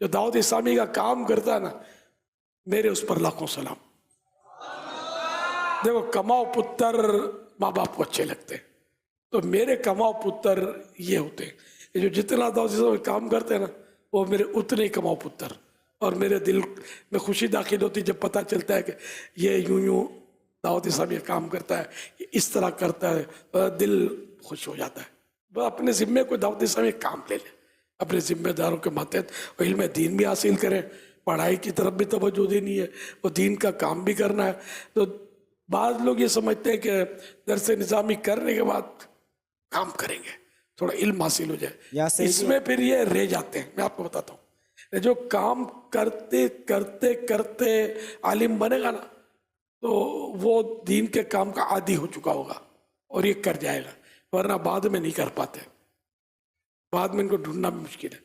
जो दावत इस्लामी का काम करता है ना, मेरे उस पर लाखों सलाम। देखो, कमाओ पुत्र माँ बाप को अच्छे लगते हैं, तो मेरे कमाओ पुत्र ये होते हैं। ये जो जितना दावत इस्लामी काम करते हैं ना, वो मेरे उतने ही कमाओ पुत्र। और मेरे दिल में खुशी दाखिल होती जब पता चलता है कि ये यूं यूं दावत इस्लामी काम करता है, ये इस तरह करता है, तो दिल खुश हो जाता है। वह अपने ज़िम्मे कोई दावत इस्लामी काम ले ले, अपने जिम्मेदारों के मातहत इल्म दीन भी हासिल करें, पढ़ाई की तरफ भी तवज्जो देनी है, वो दीन का काम भी करना है। तो बाद लोग ये समझते हैं कि दरस निज़ामी करने के बाद काम करेंगे, थोड़ा इल्म हासिल हो जाए, इसमें फिर ये रह जाते हैं। मैं आपको बताता हूँ, जो काम करते करते करते आलिम बनेगा ना, तो वो दीन के काम का आदी हो चुका होगा और ये कर जाएगा, वरना बाद में नहीं कर पाते, बाद में इनको ढूंढना भी मुश्किल है।